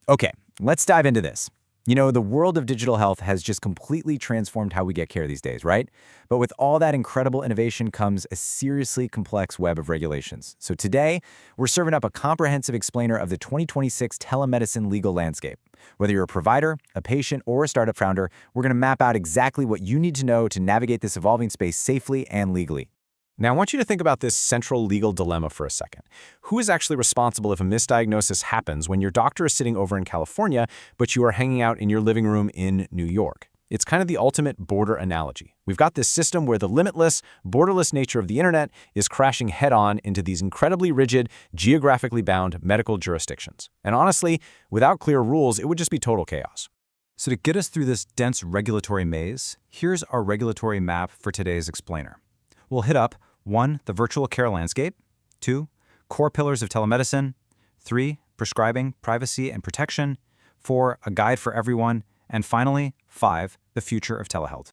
Okay, let's dive into this. The world of digital health has just completely transformed how we get care these days, right? But with all that incredible innovation comes a seriously complex web of regulations. So today, we're serving up a comprehensive explainer of the 2026 telemedicine legal landscape. Whether you're a provider, a patient, or a startup founder, we're going to map out exactly what you need to know to navigate this evolving space safely and legally. Now, I want you to think about this central legal dilemma for a second. Who is actually responsible if a misdiagnosis happens when your doctor is sitting over in California, but you are hanging out in your living room in New York? It's kind of the ultimate border analogy. We've got this system where the limitless, borderless nature of the internet is crashing head-on into these incredibly rigid, geographically bound medical jurisdictions. And honestly, without clear rules, it would just be total chaos. So to get us through this dense regulatory maze, here's our regulatory map for today's explainer. We'll hit up 1. The virtual care landscape, 2. Core pillars of telemedicine, 3. Prescribing, privacy, and protection, 4. A guide for everyone, and finally, 5. The future of telehealth.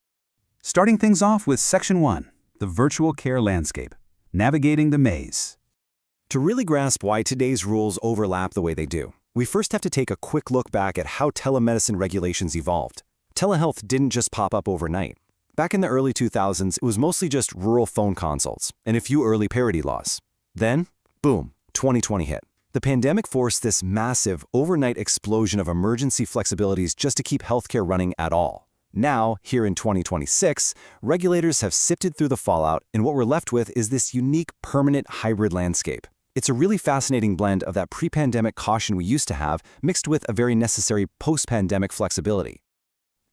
Starting things off with Section 1, the virtual care landscape, navigating the maze. To really grasp why today's rules overlap the way they do, we first have to take a quick look back at how telemedicine regulations evolved. Telehealth didn't just pop up overnight. Back in the early 2000s, it was mostly just rural phone consults and a few early parity laws. Then, boom, 2020 hit. The pandemic forced this massive, overnight explosion of emergency flexibilities just to keep healthcare running at all. Now, here in 2026, regulators have sifted through the fallout, and what we're left with is this unique, permanent hybrid landscape. It's a really fascinating blend of that pre-pandemic caution we used to have, mixed with a very necessary post-pandemic flexibility.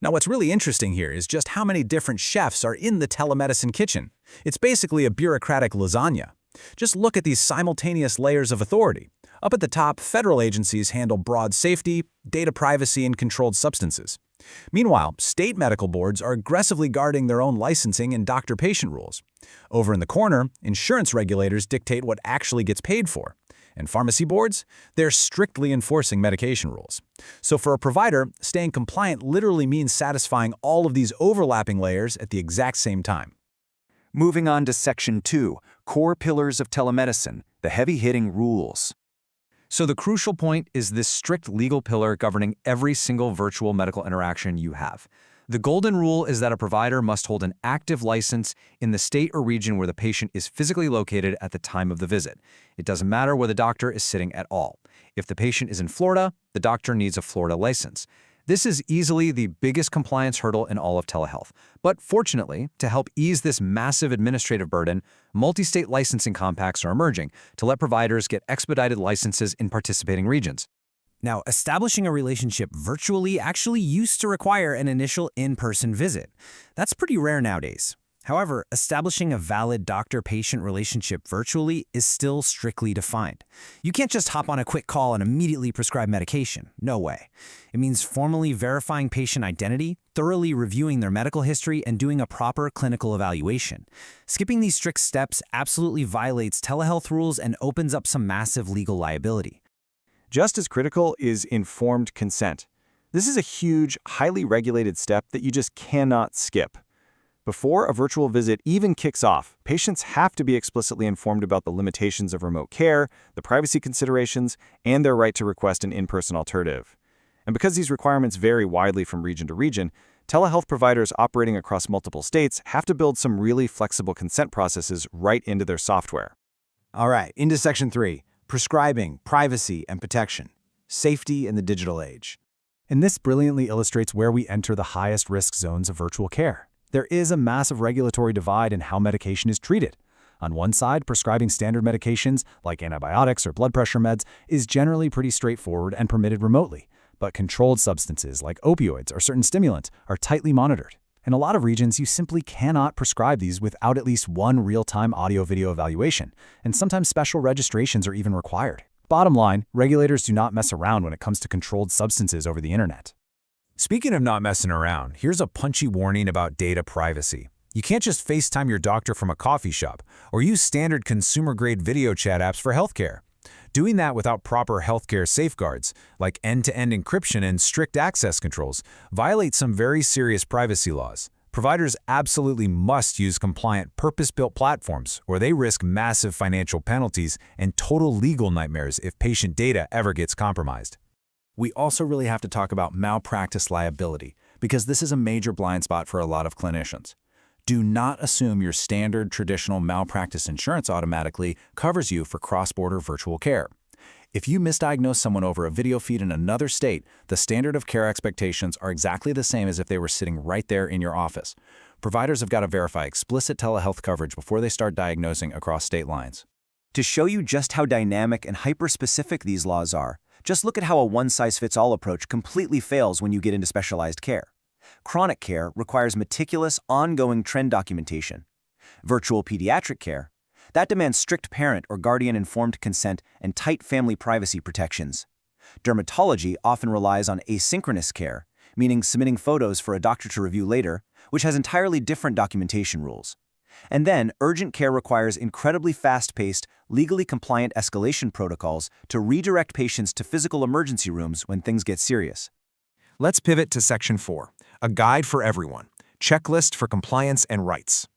Now, what's really interesting here is just how many different chefs are in the telemedicine kitchen. It's basically a bureaucratic lasagna. Just look at these simultaneous layers of authority. Up at the top, federal agencies handle broad safety, data privacy, and controlled substances. Meanwhile, state medical boards are aggressively guarding their own licensing and doctor-patient rules. Over in the corner, insurance regulators dictate what actually gets paid for. And pharmacy boards, they're strictly enforcing medication rules. So for a provider, staying compliant literally means satisfying all of these overlapping layers at the exact same time. Moving on to Section 2, core pillars of telemedicine, the heavy-hitting rules. So the crucial point is this strict legal pillar governing every single virtual medical interaction you have. The golden rule is that a provider must hold an active license in the state or region where the patient is physically located at the time of the visit. It doesn't matter where the doctor is sitting at all. If the patient is in Florida, the doctor needs a Florida license. This is easily the biggest compliance hurdle in all of telehealth. But fortunately, to help ease this massive administrative burden, multi-state licensing compacts are emerging to let providers get expedited licenses in participating regions. Now, establishing a relationship virtually actually used to require an initial in-person visit. That's pretty rare nowadays. However, establishing a valid doctor-patient relationship virtually is still strictly defined. You can't just hop on a quick call and immediately prescribe medication. No way. It means formally verifying patient identity, thoroughly reviewing their medical history, and doing a proper clinical evaluation. Skipping these strict steps absolutely violates telehealth rules and opens up some massive legal liability. Just as critical is informed consent. This is a huge, highly regulated step that you just cannot skip. Before a virtual visit even kicks off, patients have to be explicitly informed about the limitations of remote care, the privacy considerations, and their right to request an in-person alternative. And because these requirements vary widely from region to region, telehealth providers operating across multiple states have to build some really flexible consent processes right into their software. All right, into Section 3. Prescribing, privacy, and protection. Safety in the digital age. And this brilliantly illustrates where we enter the highest risk zones of virtual care. There is a massive regulatory divide in how medication is treated. On one side, prescribing standard medications like antibiotics or blood pressure meds is generally pretty straightforward and permitted remotely. But controlled substances like opioids or certain stimulants are tightly monitored. In a lot of regions, you simply cannot prescribe these without at least one real-time audio-video evaluation, and sometimes special registrations are even required. Bottom line, regulators do not mess around when it comes to controlled substances over the internet. Speaking of not messing around, here's a punchy warning about data privacy. You can't just FaceTime your doctor from a coffee shop or use standard consumer-grade video chat apps for healthcare. Doing that without proper healthcare safeguards, like end-to-end encryption and strict access controls, violates some very serious privacy laws. Providers absolutely must use compliant, purpose-built platforms, or they risk massive financial penalties and total legal nightmares if patient data ever gets compromised. We also really have to talk about malpractice liability, because this is a major blind spot for a lot of clinicians. Do not assume your standard traditional malpractice insurance automatically covers you for cross-border virtual care. If you misdiagnose someone over a video feed in another state, the standard of care expectations are exactly the same as if they were sitting right there in your office. Providers have got to verify explicit telehealth coverage before they start diagnosing across state lines. To show you just how dynamic and hyper-specific these laws are, just look at how a one-size-fits-all approach completely fails when you get into specialized care. Chronic care requires meticulous, ongoing trend documentation. Virtual pediatric care, that demands strict parent or guardian-informed consent and tight family privacy protections. Dermatology often relies on asynchronous care, meaning submitting photos for a doctor to review later, which has entirely different documentation rules. And then, urgent care requires incredibly fast-paced, legally compliant escalation protocols to redirect patients to physical emergency rooms when things get serious. Let's pivot to Section 4, a guide for everyone, checklist for compliance and rights.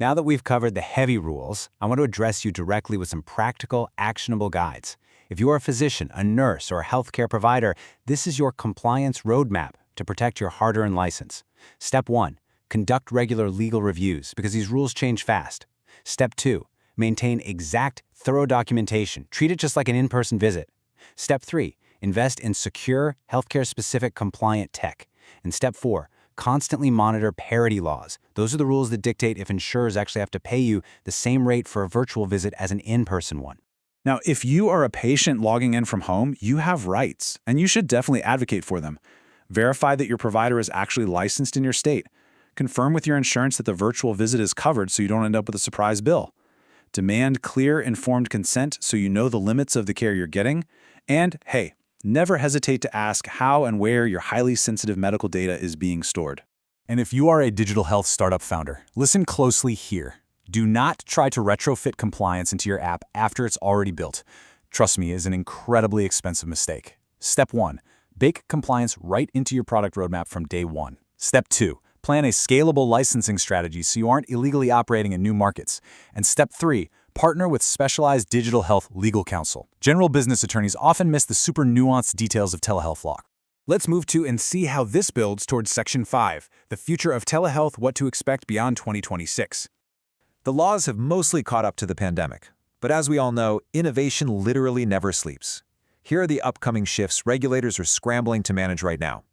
Now that we've covered the heavy rules, I want to address you directly with some practical, actionable guides. If you are a physician, a nurse, or a healthcare provider, this is your compliance roadmap to protect your hard-earned license. Step 1. Conduct regular legal reviews, because these rules change fast. Step 2. Maintain exact, thorough documentation. Treat it just like an in-person visit. Step 3. Invest in secure, healthcare-specific compliant tech. And Step 4. Constantly monitor parity laws. Those are the rules that dictate if insurers actually have to pay you the same rate for a virtual visit as an in-person one. Now, if you are a patient logging in from home, you have rights, and you should definitely advocate for them. Verify that your provider is actually licensed in your state. Confirm with your insurance that the virtual visit is covered so you don't end up with a surprise bill. Demand clear, informed consent so you know the limits of the care you're getting. And, hey, never hesitate to ask how and where your highly sensitive medical data is being stored. And if you are a digital health startup founder, listen closely here. Do not try to retrofit compliance into your app after it's already built. Trust me, it is an incredibly expensive mistake. Step 1. Bake compliance right into your product roadmap from day 1. Step 2. Plan a scalable licensing strategy so you aren't illegally operating in new markets. And Step 3. Partner with specialized digital health legal counsel. General business attorneys often miss the super nuanced details of telehealth law. Let's move to and see how this builds towards Section 5, the future of telehealth, what to expect beyond 2026. The laws have mostly caught up to the pandemic, but as we all know, innovation literally never sleeps. Here are the upcoming shifts regulators are scrambling to manage right now.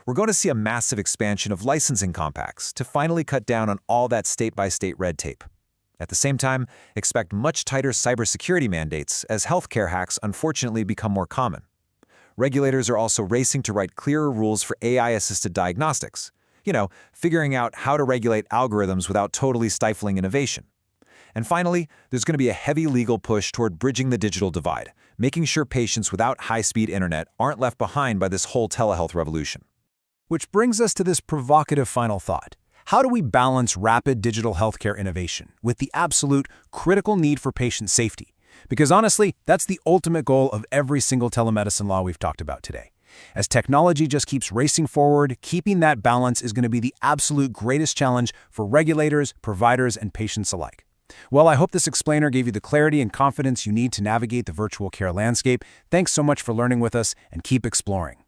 We're going to see a massive expansion of licensing compacts to finally cut down on all that state-by-state red tape. At the same time, expect much tighter cybersecurity mandates as healthcare hacks unfortunately become more common. Regulators are also racing to write clearer rules for AI-assisted diagnostics. Figuring out how to regulate algorithms without totally stifling innovation. And finally, there's going to be a heavy legal push toward bridging the digital divide, making sure patients without high-speed internet aren't left behind by this whole telehealth revolution. Which brings us to this provocative final thought. How do we balance rapid digital healthcare innovation with the absolute critical need for patient safety? Because honestly, that's the ultimate goal of every single telemedicine law we've talked about today. As technology just keeps racing forward, keeping that balance is going to be the absolute greatest challenge for regulators, providers, and patients alike. Well, I hope this explainer gave you the clarity and confidence you need to navigate the virtual care landscape. Thanks so much for learning with us, and keep exploring.